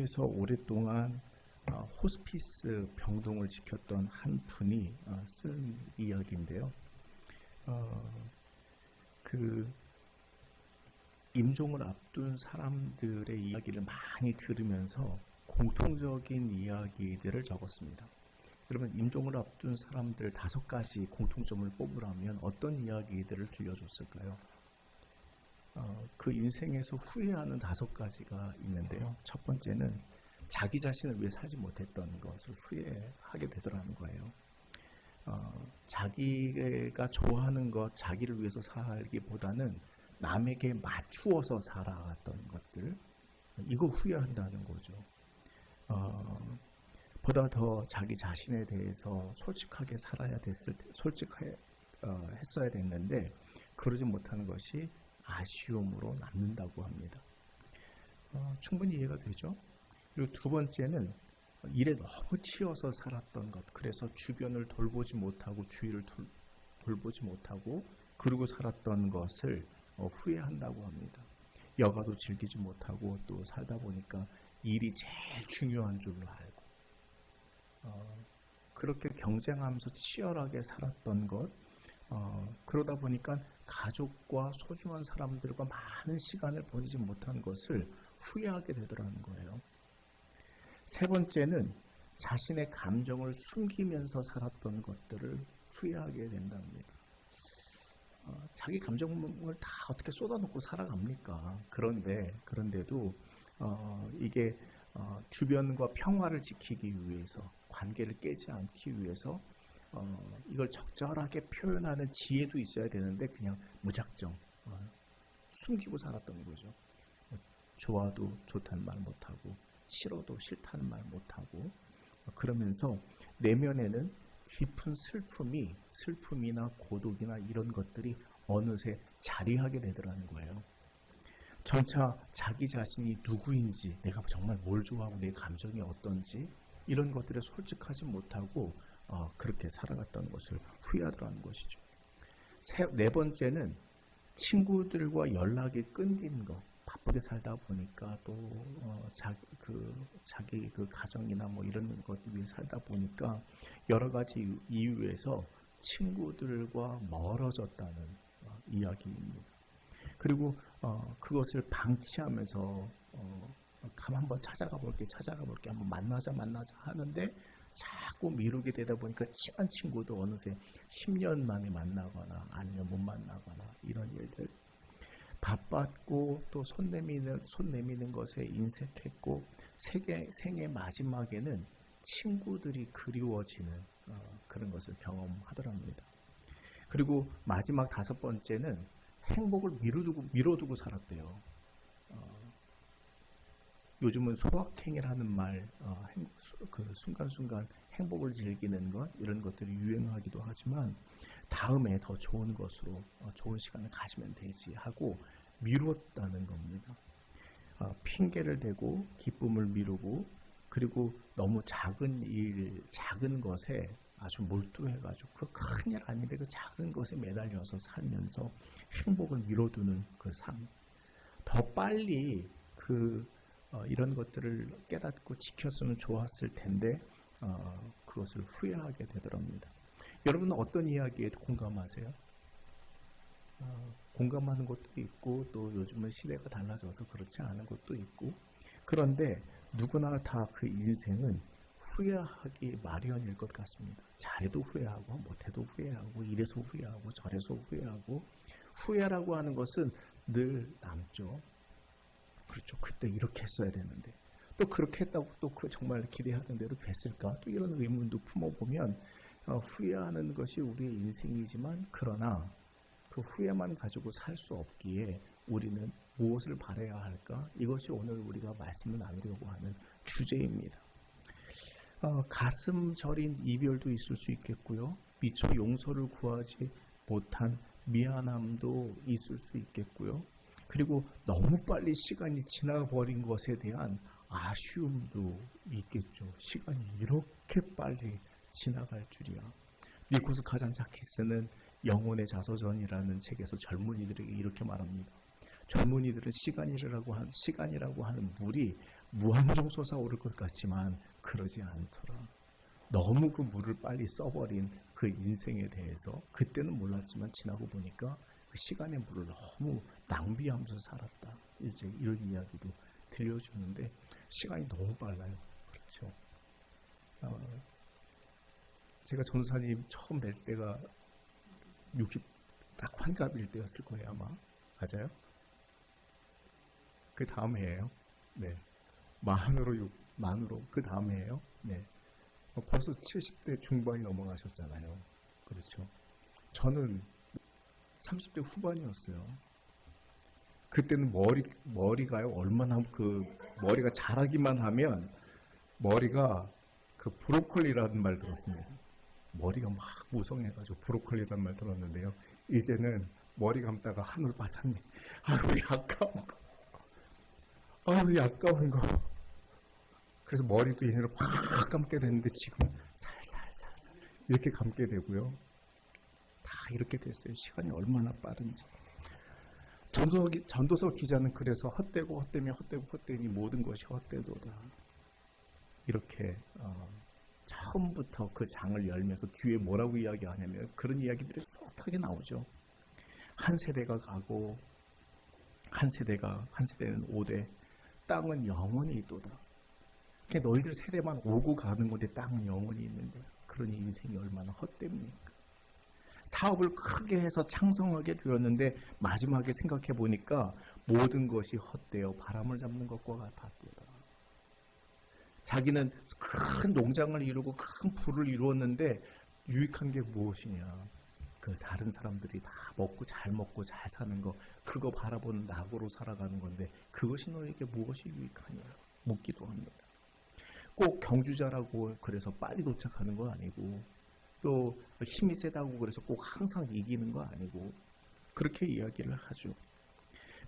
한국에서 오랫동안 호스피스 병동을 지켰던 한 분이 쓴 이야기인데요. 그 임종을 앞둔 사람들의 이야기를 많이 들으면서 공통적인 이야기들을 적었습니다. 그러면 임종을 앞둔 사람들 5가지 공통점을 뽑으라면 어떤 이야기들을 들려줬을까요? 그 인생에서 후회하는 5가지가 있는데요. 첫 번째는 자기 자신을 위해 살지 못했던 것을 후회하게 되더라는 거예요. 자기가 좋아하는 것, 자기를 위해서 살기보다는 남에게 맞추어서 살아갔던 것들, 이거 후회한다는 거죠. 보다 더 자기 자신에 대해서 솔직하게 살아야 했어야 됐는데 그러지 못하는 것이 아쉬움으로 남는다고 합니다. 충분히 이해가 되죠? 그리고 두 번째는 일에 너무 치여서 살았던 것, 그래서 주변을 돌보지 못하고 주위를 돌보지 못하고 그러고 살았던 것을 후회한다고 합니다. 여가도 즐기지 못하고 또 살다 보니까 일이 제일 중요한 줄로 알고 그렇게 경쟁하면서 치열하게 살았던 것, 그러다 보니까 가족과 소중한 사람들과 많은 시간을 보내지 못한 것을 후회하게 되더라는 거예요. 세 번째는 자신의 감정을 숨기면서 살았던 것들을 후회하게 된답니다. 자기 감정을 다 어떻게 쏟아놓고 살아갑니까? 그런데도 이게 주변과 평화를 지키기 위해서, 관계를 깨지 않기 위해서 이걸 적절하게 표현하는 지혜도 있어야 되는데 그냥 무작정 숨기고 살았던 거죠. 좋아도 좋다는 말 못하고 싫어도 싫다는 말 못하고 그러면서 내면에는 깊은 슬픔이나 고독이나 이런 것들이 어느새 자리하게 되더라는 거예요. 점차 자기 자신이 누구인지, 내가 정말 뭘 좋아하고 내 감정이 어떤지 이런 것들에 솔직하지 못하고 그렇게 살아갔던 것을 후회하더라는 것이죠. 네 번째는 친구들과 연락이 끊긴 것. 바쁘게 살다 보니까 또 자기 가정이나 뭐 이런 것 위해 살다 보니까 여러 가지 이유에서 친구들과 멀어졌다는 이야기입니다. 그리고 그것을 방치하면서 한번 찾아가 볼게 한번 만나자 하는데 자꾸 미루게 되다 보니까 친한 친구도 어느새 10년 만에 만나거나 아니면 못 만나거나 이런 일들, 바빴고 또 손 내미는 것에 인색했고 생애 마지막에는 친구들이 그리워지는 그런 것을 경험하더랍니다. 그리고 마지막 5번째는 행복을 미뤄두고 살았대요. 요즘은 소확행이라는 말, 그 순간순간 행복을 즐기는 것, 이런 것들이 유행하기도 하지만 다음에 더 좋은 것으로 좋은 시간을 가지면 되지 하고 미뤘다는 겁니다. 핑계를 대고 기쁨을 미루고 그리고 너무 작은 것에 아주 몰두해가지고 그 큰일 아닌데 그 작은 것에 매달려서 살면서 행복을 미뤄두는 그 삶. 더 빨리 이런 것들을 깨닫고 지켰으면 좋았을 텐데 그것을 후회하게 되더랍니다. 여러분은 어떤 이야기에 공감하세요? 공감하는 것도 있고 또 요즘은 시대가 달라져서 그렇지 않은 것도 있고, 그런데 누구나 다 그 인생은 후회하기 마련일 것 같습니다. 잘해도 후회하고 못해도 후회하고 이래서 후회하고 저래서 후회하고, 후회라고 하는 것은 늘 남죠. 그렇죠. 그때 이렇게 했어야 되는데 또 그렇게 했다고 또 정말 기대하던 대로 됐을까? 또 이런 의문도 품어보면 후회하는 것이 우리의 인생이지만, 그러나 그 후회만 가지고 살 수 없기에 우리는 무엇을 바라야 할까? 이것이 오늘 우리가 말씀을 나누려고 하는 주제입니다. 가슴 저린 이별도 있을 수 있겠고요. 미처 용서를 구하지 못한 미안함도 있을 수 있겠고요. 그리고 너무 빨리 시간이 지나버린 것에 대한 아쉬움도 있겠죠. 시간이 이렇게 빨리 지나갈 줄이야. 니코스 카잔차키스는 영혼의 자서전이라는 책에서 젊은이들에게 이렇게 말합니다. 젊은이들은 시간이라고 하는 물이 무한정 솟아오를 것 같지만 그러지 않더라. 너무 그 물을 빨리 써버린 그 인생에 대해서 그때는 몰랐지만 지나고 보니까 그 시간의 물을 너무 낭비하면서 살았다. 이제 이런 이야기도 들려주는데 시간이 너무 빨라요. 그렇죠. 제가 전도사님 처음 뵐 때가 60 딱 환갑일 때였을 거예요 아마. 맞아요? 그 다음 해예요. 네. 만으로 그 다음 해예요. 네. 벌써 70대 중반이 넘어가셨잖아요. 그렇죠. 저는 30대 후반이었어요. 그때는 머리가요, 얼마나 머리가 자라기만 하면, 머리가 그 브로콜리라는 말 들었습니다. 머리가 막 무성해가지고 브로콜리라는 말 들었는데요. 이제는 머리 감다가 하늘 바삭네. 아유, 아까운 거. 아유, 아까운 거. 그래서 머리도 얘네를 팍 감게 되는데 지금 살살살살 이렇게 감게 되고요. 다 이렇게 됐어요. 시간이 얼마나 빠른지. 전도서 기자는 그래서 헛되고 헛되며 헛되고 헛되니 모든 것이 헛되도다. 이렇게 처음부터 그 장을 열면서 뒤에 뭐라고 이야기하냐면 그런 이야기들이 쏟하게 나오죠. 한 세대가 가고 한 세대는 오되 땅은 영원히 있도다. 그러니까 너희들 세대만 오고 가는 건데 땅은 영원히 있는 거야. 그러니 인생이 얼마나 헛됩니까? 사업을 크게 해서 창성하게 되었는데 마지막에 생각해 보니까 모든 것이 헛되어 바람을 잡는 것과 같았더라. 자기는 큰 농장을 이루고 큰 부를 이루었는데 유익한 게 무엇이냐? 그 다른 사람들이 다 먹고 잘 사는 거, 그거 바라보는 낙으로 살아가는 건데 그것이 너에게 무엇이 유익하냐? 묻기도 합니다. 꼭 경주자라고 그래서 빨리 도착하는 거 아니고, 또 힘이 세다고 그래서 꼭 항상 이기는 거 아니고, 그렇게 이야기를 하죠.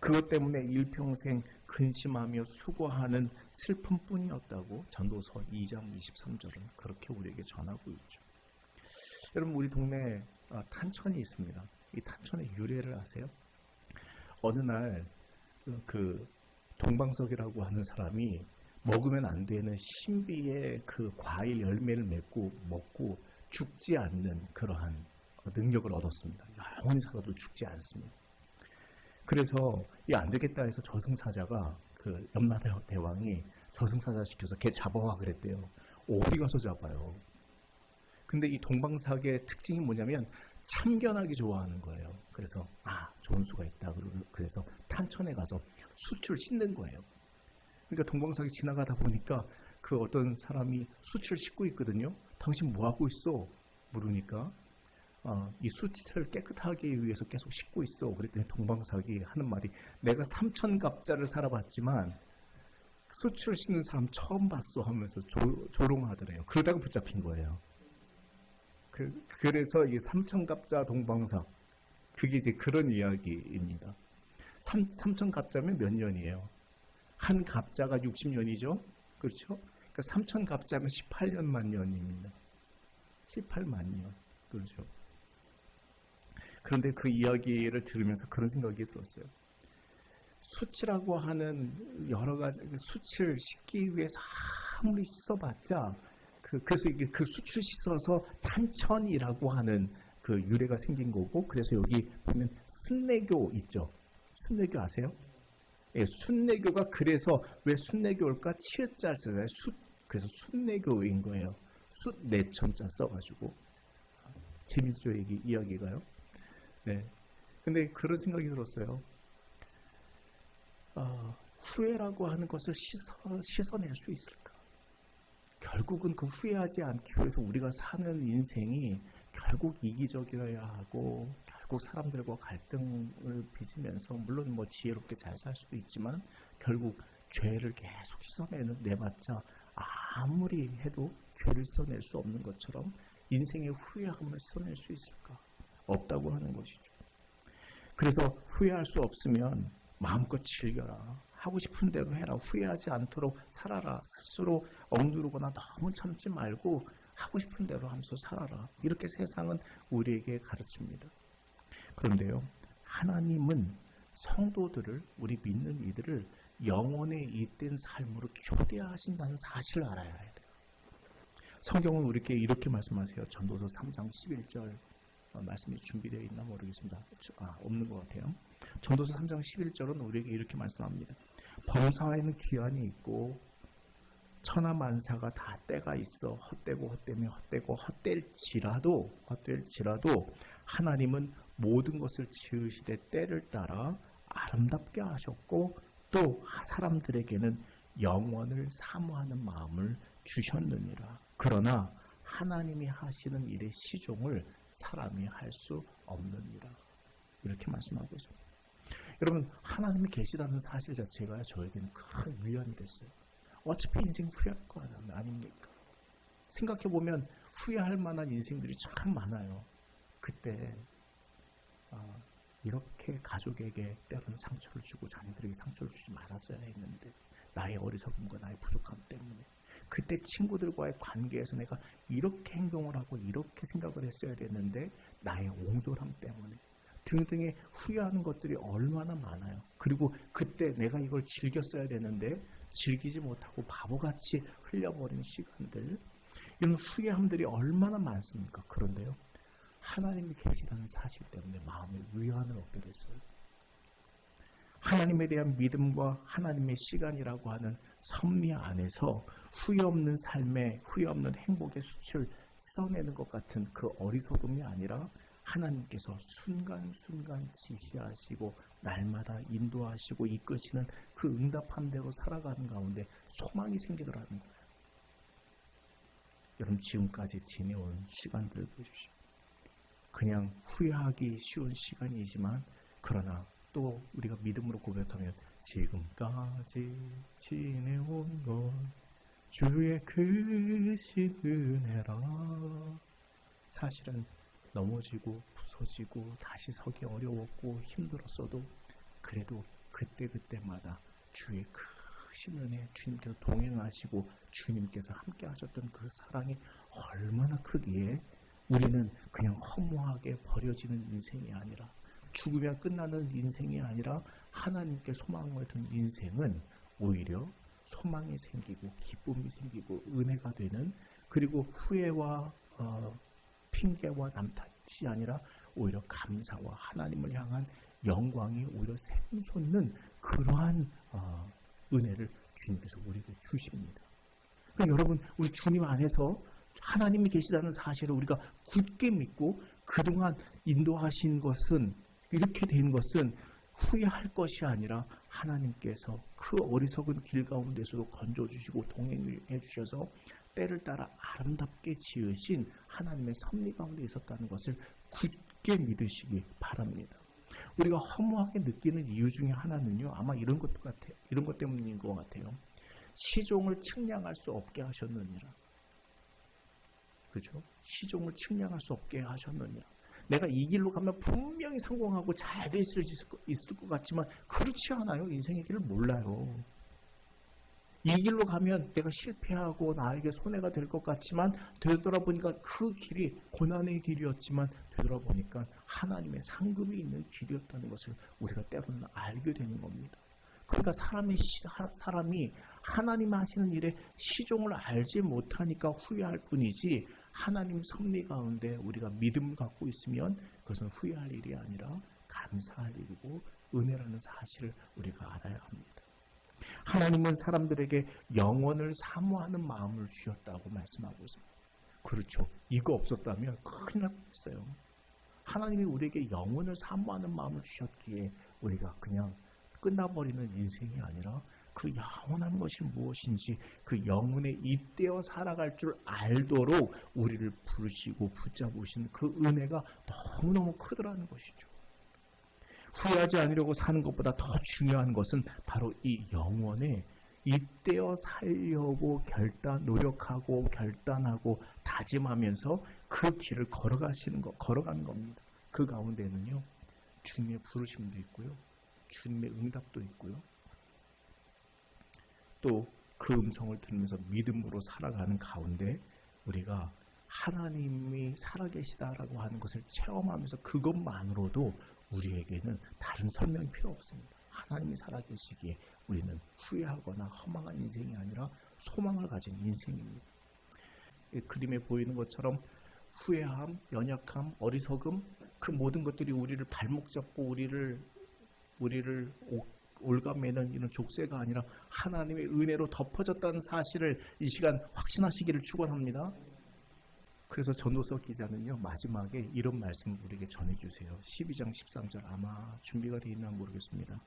그것 때문에 일평생 근심하며 수고하는 슬픔뿐이었다고 전도서 2장 23절은 그렇게 우리에게 전하고 있죠. 여러분, 우리 동네에 탄천이 있습니다. 이 탄천의 유래를 아세요? 어느 날 그 동방석이라고 하는 사람이 먹으면 안 되는 신비의 그 과일 열매를 먹고 죽지 않는 그러한 능력을 얻었습니다. 영원히 살아도 죽지 않습니다. 그래서 이 안 되겠다 해서 저승사자가 그 염라대 대왕이 저승사자 시켜서 걔 잡아와 그랬대요. 어디 가서 잡아요? 근데 이 동방삭의 특징이 뭐냐면 참견하기 좋아하는 거예요. 그래서 좋은 수가 있다. 그래서 탄천에 가서 숯을 씻는 거예요. 그러니까 동방삭이 지나가다 보니까 그 어떤 사람이 숯을 씻고 있거든요. 당신 뭐 하고 있어? 물으니까 이 숯을 깨끗하게 하기 위해서 계속 씻고 있어. 그랬더니 동방삭이 하는 말이, 내가 3,000갑자를 살아봤지만 숯을 씻는 사람 처음 봤어 하면서 조롱하더래요. 그러다가 붙잡힌 거예요. 그래서 이 3,000갑자 동방삭, 그게 이제 그런 이야기입니다. 3,000갑자면 몇 년이에요? 한 갑자가 60년이죠? 그렇죠? 그러니까 3,000갑자면 18년만 년입니다. 18만 년. 그렇죠? 그런데 그 이야기를 들으면서 그런 생각이 들었어요. 숯이라고 하는 여러 가지 숯을 씻기 위해서 아무리 씻어봤자 그래서 이게 그 숯을 씻어서 탄천이라고 하는 그 유래가 생긴 거고, 그래서 여기 보면 순례교 있죠. 순례교 아세요? 예, 순례교가 그래서 왜 순례교일까? 치읓자 써요. 그래서 순례교인 거예요. 숯 내천자 써가지고. 재밌죠, 이야기가요? 네. 근데 그런 생각이 들었어요. 후회라고 하는 것을 씻어낼 수 있을까? 결국은 그 후회하지 않기 위해서 우리가 사는 인생이 결국 이기적이어야 하고, 결국 사람들과 갈등을 빚으면서, 물론 뭐 지혜롭게 잘 살 수도 있지만 결국 죄를 계속 씻어내봤자 아무리 해도 죄를 씻어낼 수 없는 것처럼 인생의 후회함을 씻어낼 수 있을까? 없다고 하는 것이죠. 그래서 후회할 수 없으면 마음껏 즐겨라. 하고 싶은 대로 해라. 후회하지 않도록 살아라. 스스로 억누르거나 너무 참지 말고 하고 싶은 대로 하면서 살아라. 이렇게 세상은 우리에게 가르칩니다. 그런데요, 하나님은 성도들을, 우리 믿는 이들을 영원에 잇된 삶으로 초대하신다는 사실을 알아야 해요. 성경은 우리에게 이렇게 말씀하세요. 전도서 3장 11절 말씀이 준비되어 있나 모르겠습니다. 없는 것 같아요. 전도서 3장 11절은 우리에게 이렇게 말씀합니다. 범사에는 기한이 있고 천하만사가 다 때가 있어 헛되고 헛되며 헛되고 헛될지라도 하나님은 모든 것을 지으시되 때를 따라 아름답게 하셨고 또 사람들에게는 영원을 사모하는 마음을 주셨느니라. 그러나 하나님이 하시는 일의 시종을 사람이 할 수 없느니라. 이렇게 말씀하고 있습니다. 여러분, 하나님이 계시다는 사실 자체가 저에게는 큰 위안이 됐어요. 어차피 인생 후회할 거 아닙니까? 생각해보면 후회할 만한 인생들이 참 많아요. 그때 이렇게 가족에게 때로는 상처를 주고 자녀들에게 상처를 주지 말았어야 했는데 나의 어리석음과 나의 부족함 때문에 그때 친구들과의 관계에서 내가 이렇게 행동을 하고 이렇게 생각을 했어야 됐는데 나의 옹졸함 때문에 등등의 후회하는 것들이 얼마나 많아요. 그리고 그때 내가 이걸 즐겼어야 되는데 즐기지 못하고 바보같이 흘려버린 시간들, 이런 후회함들이 얼마나 많습니까? 그런데요, 하나님이 계시다는 사실 때문에 마음의 위안을 얻게 됐어요. 하나님에 대한 믿음과 하나님의 시간이라고 하는 섭리 안에서 후회 없는 삶에 후회 없는 행복의 숯을 써내는 것 같은 그 어리석음이 아니라 하나님께서 순간순간 지시하시고 날마다 인도하시고 이끄시는 그 응답한 대로 살아가는 가운데 소망이 생기더라는 거예요. 여러분, 지금까지 지내온 시간들 보십시오. 그냥 후회하기 쉬운 시간이지만 그러나 또 우리가 믿음으로 고백하면 지금까지 지내온 것 주의 크신 은혜라. 사실은 넘어지고 부서지고 다시 서기 어려웠고 힘들었어도 그래도 그때마다 주의 크신 은혜, 주님께서 동행하시고 주님께서 함께 하셨던 그 사랑이 얼마나 크기에 우리는 그냥 허무하게 버려지는 인생이 아니라 죽으면 끝나는 인생이 아니라 하나님께 소망을 둔 인생은 오히려 소망이 생기고 기쁨이 생기고 은혜가 되는, 그리고 후회와 핑계와 남탓이 아니라 오히려 감사와 하나님을 향한 영광이 오히려 샘솟는 그러한 은혜를 주님께서 우리에게 주십니다. 그러니까 여러분, 우리 주님 안에서 하나님이 계시다는 사실을 우리가 굳게 믿고 그동안 인도하신 것은, 이렇게 된 것은 후회할 것이 아니라 하나님께서 그 어리석은 길 가운데서도 건져주시고 동행해 주셔서 때를 따라 아름답게 지으신 하나님의 섭리 가운데 있었다는 것을 굳게 믿으시기 바랍니다. 우리가 허무하게 느끼는 이유 중에 하나는요, 아마 이런 것 같아요. 이런 것 때문인 것 같아요. 시종을 측량할 수 없게 하셨느니라. 그렇죠? 시종을 측량할 수 없게 하셨느니라. 내가 이 길로 가면 분명히 성공하고 잘 될 수 있을 것 같지만 그렇지 않아요. 인생의 길을 몰라요. 이 길로 가면 내가 실패하고 나에게 손해가 될 것 같지만 되돌아보니까 그 길이 고난의 길이었지만 되돌아보니까 하나님의 상급이 있는 길이었다는 것을 우리가 때로는 알게 되는 겁니다. 그러니까 사람이 하나님 하시는 일에 시종을 알지 못하니까 후회할 뿐이지, 하나님 섭리 가운데 우리가 믿음을 갖고 있으면 그것은 후회할 일이 아니라 감사할 일이고 은혜라는 사실을 우리가 알아야 합니다. 하나님은 사람들에게 영원을 사모하는 마음을 주셨다고 말씀하고 있습니다. 그렇죠. 이거 없었다면 큰일 날 뻔했어요. 하나님이 우리에게 영원을 사모하는 마음을 주셨기에 우리가 그냥 끝나버리는 인생이 아니라 그 영원한 것이 무엇인지 그 영혼에 잇대어 살아갈 줄 알도록 우리를 부르시고 붙잡으신 그 은혜가 너무너무 크더라는 것이죠. 후회하지 않으려고 사는 것보다 더 중요한 것은 바로 이 영혼에 잇대어 살려고 노력하고 결단하고 다짐하면서 그 길을 걸어가는 겁니다. 그 가운데는요, 주님의 부르심도 있고요, 주님의 응답도 있고요, 또 그 음성을 들으면서 믿음으로 살아가는 가운데 우리가 하나님이 살아계시다라고 하는 것을 체험하면서 그것만으로도 우리에게는 다른 설명이 필요 없습니다. 하나님이 살아계시기에 우리는 후회하거나 허망한 인생이 아니라 소망을 가진 인생입니다. 이 그림에 보이는 것처럼 후회함, 연약함, 어리석음, 그 모든 것들이 우리를 발목 잡고 우리를 올가매는 이런 족쇄가 아니라 하나님의 은혜로 덮어졌다는 사실을 이 시간 확신하시기를 축원합니다. 그래서 전도서 기자는요, 마지막에 이런 말씀을 우리에게 전해주세요. 12장 13절, 아마 준비가 되어 있나 모르겠습니다.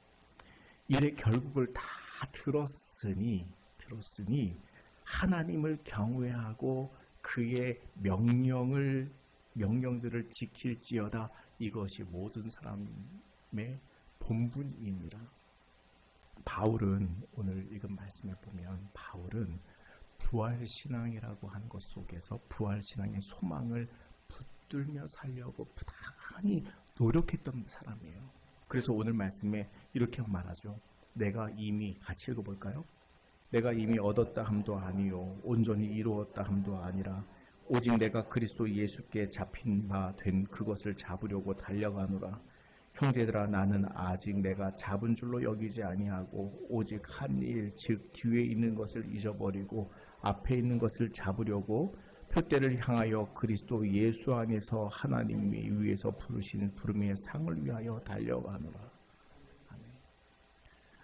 이래 결국을 다 들었으니 하나님을 경외하고 그의 명령들을 지킬지어다. 이것이 모든 사람의 본분이니라. 바울은 오늘 읽은 말씀에 보면 바울은 부활신앙이라고 하는 것 속에서 부활신앙의 소망을 붙들며 살려고 부단히 노력했던 사람이에요. 그래서 오늘 말씀에 이렇게 말하죠. 내가 이미, 같이 읽어볼까요? 내가 이미 얻었다 함도 아니요 온전히 이루었다 함도 아니라 오직 내가 그리스도 예수께 잡힌 바 된 그것을 잡으려고 달려가노라. 형제들아, 나는 아직 내가 잡은 줄로 여기지 아니하고 오직 한 일, 즉 뒤에 있는 것을 잊어버리고 앞에 있는 것을 잡으려고 표대를 향하여 그리스도 예수 안에서 하나님이 위에서 부르신 부름의 상을 위하여 달려가노라. 아멘.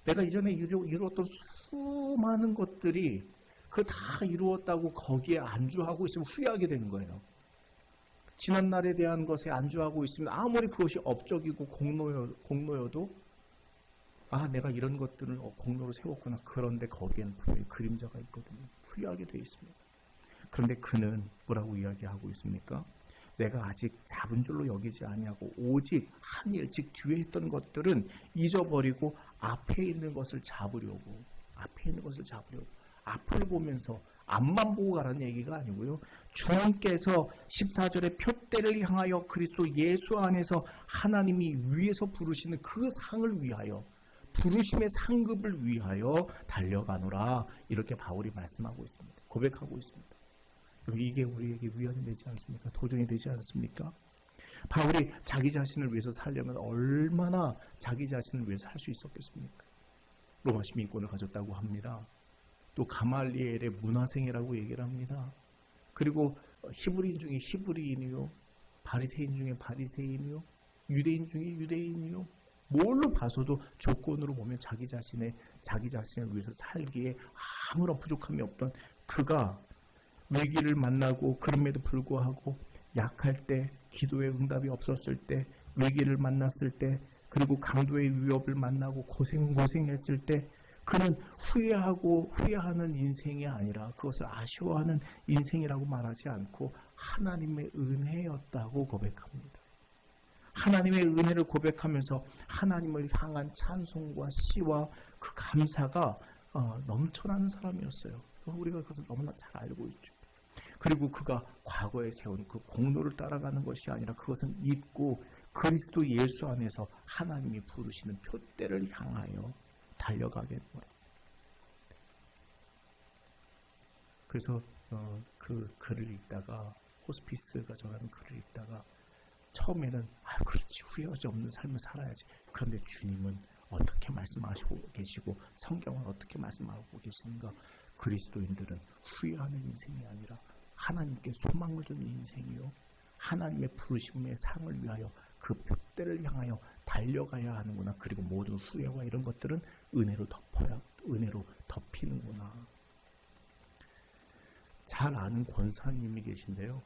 내가 이전에 이루었던 수많은 것들이 그 다 이루었다고 거기에 안주하고 있으면 후회하게 되는 거예요. 지난날에 대한 것에 안주하고 있으면 아무리 그것이 업적이고 공로여도 내가 이런 것들을 공로로 세웠구나. 그런데 거기에는 분명히 그림자가 있거든요. 후회하게 되어 있습니다. 그런데 그는 뭐라고 이야기하고 있습니까? 내가 아직 잡은 줄로 여기지 아니하고 오직 한 일, 즉 뒤에 있던 것들은 잊어버리고 앞에 있는 것을 잡으려고 앞을 보면서 앞만 보고 가라는 얘기가 아니고요. 주님께서 14절에 표대를 향하여 그리스도 예수 안에서 하나님이 위에서 부르시는 그 상을 위하여 부르심의 상급을 위하여 달려가노라. 이렇게 바울이 말씀하고 있습니다. 고백하고 있습니다. 이게 우리에게 위안이 되지 않습니까? 도전이 되지 않습니까? 바울이 자기 자신을 위해서 살려면 얼마나 자기 자신을 위해서 살 수 있었겠습니까? 로마 시민권을 가졌다고 합니다. 또 가말리엘의 문화생이라고 얘기를 합니다. 그리고 히브리인 중에 히브리인이요, 바리새인 중에 바리새인이요, 유대인 중에 유대인이요. 뭘로 봐서도 조건으로 보면 자기 자신을 위해서 살기에 아무런 부족함이 없던 그가 위기를 만나고 그럼에도 불구하고 약할 때, 기도의 응답이 없었을 때, 위기를 만났을 때, 그리고 강도의 위협을 만나고 고생했을 때 그는 후회하는 인생이 아니라 그것을 아쉬워하는 인생이라고 말하지 않고 하나님의 은혜였다고 고백합니다. 하나님의 은혜를 고백하면서 하나님을 향한 찬송과 시와 그 감사가 넘쳐나는 사람이었어요. 우리가 그것을 너무나 잘 알고 있죠. 그리고 그가 과거에 세운 그 공로를 따라가는 것이 아니라 그것은 잊고 그리스도 예수 안에서 하나님이 부르시는 표대를 향하여 달려가게 되더라. 그래서 그 글을 읽다가 호스피스가 전하는 글을 읽다가 처음에는 그렇지, 후회하지 없는 삶을 살아야지. 그런데 주님은 어떻게 말씀하시고 계시고 성경은 어떻게 말씀하고 계시는가? 그리스도인들은 후회하는 인생이 아니라 하나님께 소망을 두는 인생이요, 하나님의 부르심의 상을 위하여 그 표대를 향하여 달려가야 하는구나. 그리고 모든 후회와 이런 것들은 은혜로 덮이는구나. 잘 아는 권사님이 계신데요.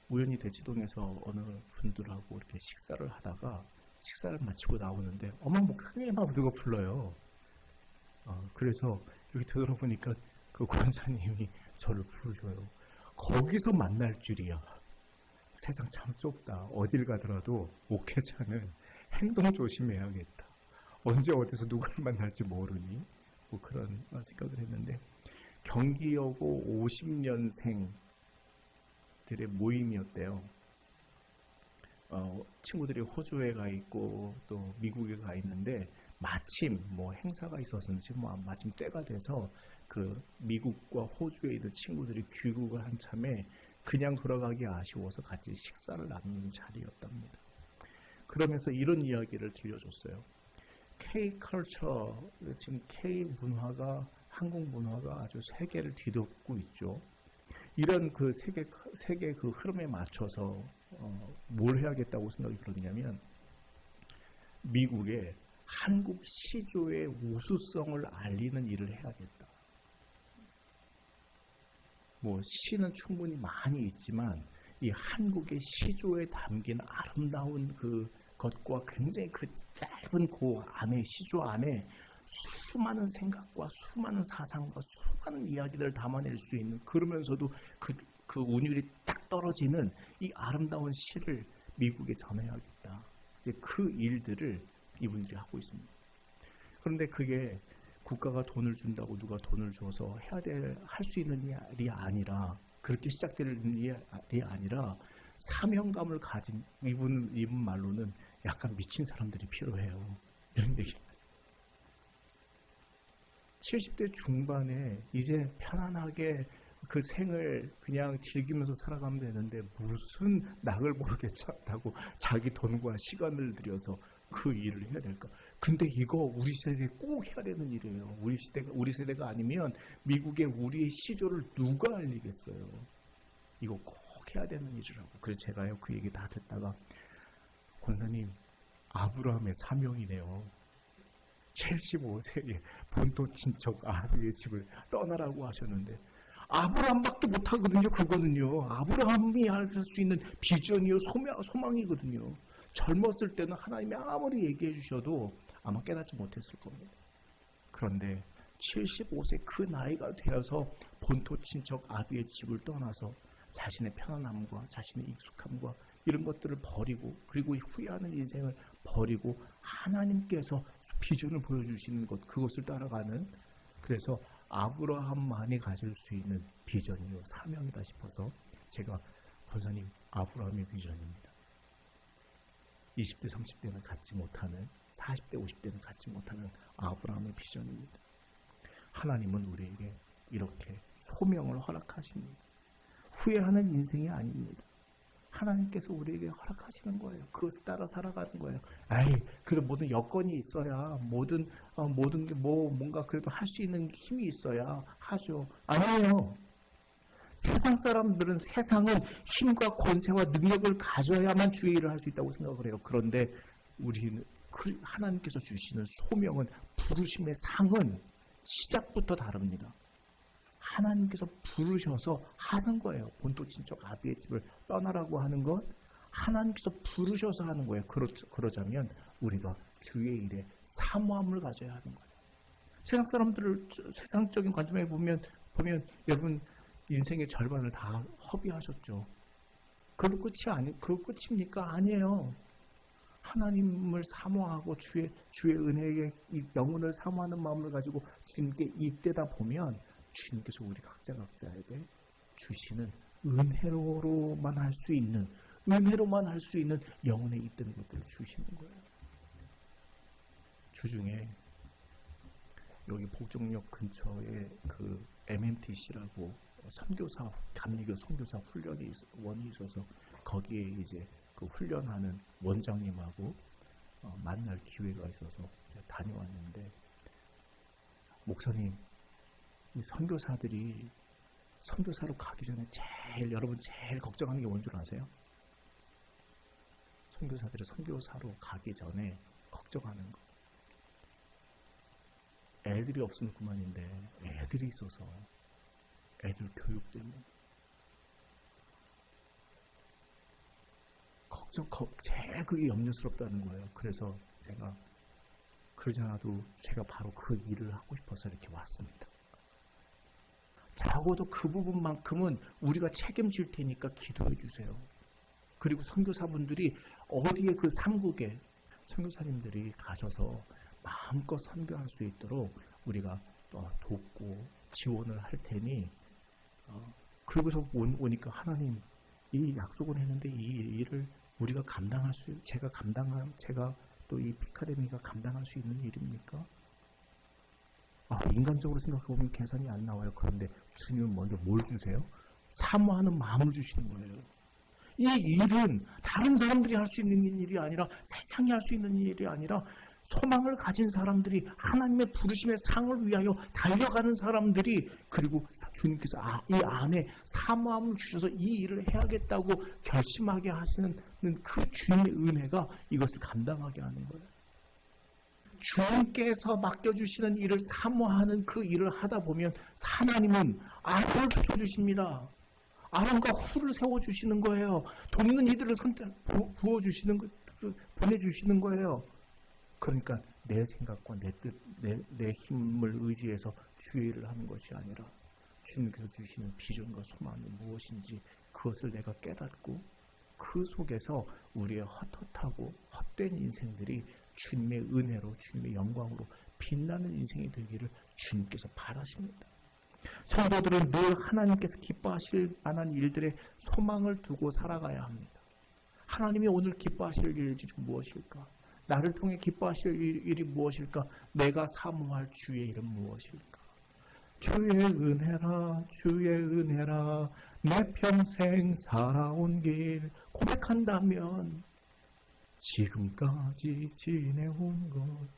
우연히 대치동에서 어느 분들하고 이렇게 식사를 하다가 식사를 마치고 나오는데 목사님이라고 누가 불러요. 그래서 여기 되돌아보니까 그 권사님이 저를 부르셔요. 거기서 만날 줄이야. 세상 참 좁다. 어딜 가더라도 목회자는 행동 조심해야겠다. 언제 어디서 누구를 만날지 모르니? 뭐 그런 생각을 했는데, 경기여고 50년생들의 모임이었대요. 친구들이 호주에 가 있고 또 미국에 가 있는데 마침 행사가 있었는지 마침 때가 돼서 그 미국과 호주에 있는 친구들이 귀국을 한 참에 그냥 돌아가기 아쉬워서 같이 식사를 나누는 자리였답니다. 그러면서 이런 이야기를 들려줬어요. K-컬처, 지금 K-문화가, 한국 문화가 아주 세계를 뒤덮고 있죠. 이런 그 세계 그 흐름에 맞춰서 뭘 해야겠다고 생각이 들었냐면, 미국에 한국 시조의 우수성을 알리는 일을 해야겠다. 뭐 시는 충분히 많이 있지만 이 한국의 시조에 담긴 아름다운 그 것과 굉장히 그 짧은 그 안에, 시조 안에 수많은 생각과 수많은 사상과 수많은 이야기들을 담아낼 수 있는, 그러면서도 그 운율이 딱 떨어지는 이 아름다운 시를 미국에 전해야겠다. 이제 그 일들을 이분들이 하고 있습니다. 그런데 그게 국가가 돈을 준다고 누가 돈을 줘서 할 수 있는 일이 아니라, 그렇게 시작되는 일이 아니라 사명감을 가진, 이분 말로는 약간 미친 사람들이 필요해요. 이런 얘기. 70대 중반에 이제 편안하게 그 생을 그냥 즐기면서 살아가면 되는데 무슨 낙을 모르게 찾다고 자기 돈과 시간을 들여서 그 일을 해야 될까? 근데 이거 우리 세대에 꼭 해야 되는 일이에요. 우리 세대가 아니면 미국의 우리의 시조를 누가 알리겠어요? 이거 꼭 해야 되는 일이라고. 그래서 제가요, 그 얘기 다 듣다가, 권사님, 아브라함의 사명이네요. 75세에 본토 친척 아비의 집을 떠나라고 하셨는데, 아브라함밖에 못하거든요. 그거는요, 아브라함이 할 수 있는 비전이요, 소망이거든요. 젊었을 때는 하나님이 아무리 얘기해 주셔도 아마 깨닫지 못했을 겁니다. 그런데 75세 그 나이가 되어서 본토 친척 아비의 집을 떠나서 자신의 편안함과 자신의 익숙함과 이런 것들을 버리고, 그리고 후회하는 인생을 버리고 하나님께서 비전을 보여주시는 것, 그것을 따라가는, 그래서 아브라함만이 가질 수 있는 비전이요, 사명이다 싶어서 제가, 권사님, 아브라함의 비전입니다. 20대, 30대는 갖지 못하는, 40대, 50대는 갖지 못하는 아브라함의 비전입니다. 하나님은 우리에게 이렇게 소명을 허락하십니다. 후회하는 인생이 아닙니다. 하나님께서 우리에게 허락하시는 거예요. 그것을 따라 살아가는 거예요. 그래도 모든 여건이 있어야, 모든 게 뭔가 그래도 할 수 있는 힘이 있어야 하죠. 아니에요. 세상 사람들은 세상은 힘과 권세와 능력을 가져야만 주의 일을 할 수 있다고 생각을 해요. 그런데 우리는 하나님께서 주시는 소명은, 부르심의 상은 시작부터 다릅니다. 하나님께서 부르셔서 하는 거예요. 본토 친척 아비의 집을 떠나라고 하는 것, 하나님께서 부르셔서 하는 거예요. 그러자면 우리가 주의 일에 사모함을 가져야 하는 거예요. 세상 사람들을 세상적인 관점에 보면 여러분 인생의 절반을 다 허비하셨죠. 그걸 끝입니까? 아니에요. 하나님을 사모하고 주의 은혜에 이 영혼을 사모하는 마음을 가지고 주님께 이때다 보면 주님께서 우리 각자에게 주시는 은혜로만 할 수 있는 영혼에 있던 것들을 주시는 거예요. 주중에 여기 복정역 근처에 그 MMTC라고 감리교 선교사 원이 있어서 거기에 이제 그 훈련하는 원장님하고 만날 기회가 있어서 다녀왔는데, 목사님, 이 선교사들이 선교사로 가기 전에 여러분 제일 걱정하는 게 뭔 줄 아세요? 선교사들이 선교사로 가기 전에 걱정하는 거. 애들이 없으면 그만인데 애들이 있어서 애들 교육 때문에 제일 그게 염려스럽다는 거예요. 그래서 제가 그러지 않아도 제가 바로 그 일을 하고 싶어서 이렇게 왔습니다. 적어도 그 부분만큼은 우리가 책임질 테니까 기도해 주세요. 그리고 선교사분들이 어디에 그 삼국에 선교사님들이 가셔서 마음껏 선교할 수 있도록 우리가 돕고 지원을 할 테니, 그러고서 오니까 하나님, 이 약속을 했는데 이 일을 우리가 제가 또 이 피카데미가 감당할 수 있는 일입니까? 인간적으로 생각해보면 계산이 안 나와요. 그런데 주님은 먼저 뭘 주세요? 사모하는 마음을 주시는 거예요. 이 일은 다른 사람들이 할 수 있는 일이 아니라, 세상이 할 수 있는 일이 아니라 소망을 가진 사람들이, 하나님의 부르심의 상을 위하여 달려가는 사람들이, 그리고 주님께서 이 안에 사모함을 주셔서 이 일을 해야겠다고 결심하게 하시는 그 주님의 은혜가 이것을 감당하게 하는 거예요. 주님께서 맡겨주시는 일을 사모하는 그 일을 하다 보면 하나님은 아론을 붙여주십니다. 아론과 훌을 세워주시는 거예요. 돕는 이들을 부어주시는 거, 보내주시는 거예요. 그러니까 내 생각과 내 뜻, 내 힘을 의지해서 주의 일을 하는 것이 아니라 주님께서 주시는 비전과 소망이 무엇인지 그것을 내가 깨닫고 그 속에서 우리의 헛헛하고 헛된 인생들이 주님의 은혜로, 주님의 영광으로 빛나는 인생이 되기를 주님께서 바라십니다. 성도들은 늘 하나님께서 기뻐하실 만한 일들에 소망을 두고 살아가야 합니다. 하나님이 오늘 기뻐하실 일이 무엇일까? 나를 통해 기뻐하실 일이 무엇일까? 내가 사모할 주의 일은 무엇일까? 주의 은혜라, 주의 은혜라, 내 평생 살아온 길 고백한다면, 지금까지 지내온 것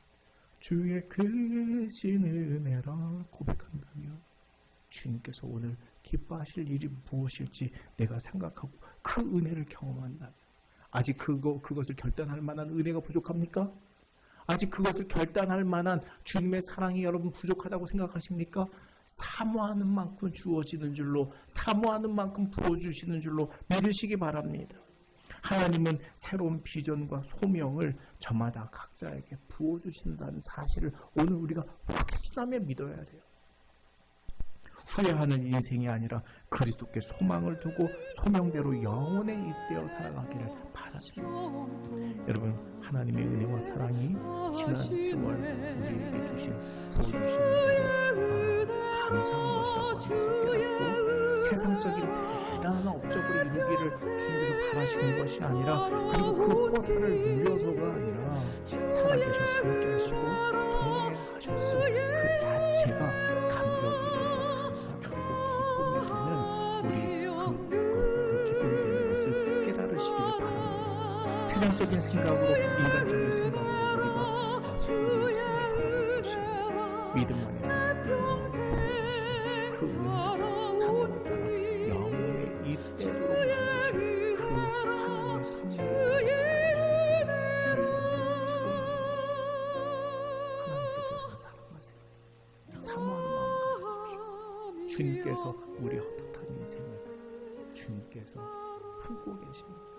주의 크신 은혜라 고백한다면, 주님께서 오늘 기뻐하실 일이 무엇일지 내가 생각하고 그 은혜를 경험한다면, 아직 그것을 결단할 만한 은혜가 부족합니까? 아직 그것을 결단할 만한 주님의 사랑이 여러분 부족하다고 생각하십니까? 사모하는 만큼 주어지는 줄로, 사모하는 만큼 부어주시는 줄로 믿으시기 바랍니다. 하나님은 새로운 비전과 소명을 저마다 각자에게 부어주신다는 사실을 오늘 우리가 확신하며 믿어야 돼요. 후회하는 인생이 아니라 그리스도께 소망을 두고 소명대로 영원에 잇대어 살아가기를 바라십니다. 여러분, 하나님의 은혜와 사랑이 지난 세월 우리에게 부어주신 감사한 것이라고 깨닫고 세상적인 대단한 업적으로 이루기를 주님께서 바라시는 것이 아니라, 그리고 그 포사를 누려서가 아니라 살아계셔서 함께 하시고 동행하셨음 그 자체가 감격이래요. 그리고 기쁨이 되는 것을 깨달으시기를 바랍니다. 세상적인 생각으로, 인간적인 생각으로 우리가 우리의 삶을 바라볼 것이 믿음 안에서 그 은혜를 사모하는 자라 영원히 이때로 만드신 그 하나님의 선물, 하나님께서 사랑하세요. 사모하는 마음 가지십시오. 주님께서 우리 헛헛한 인생을 주님께서 품고 계십니다.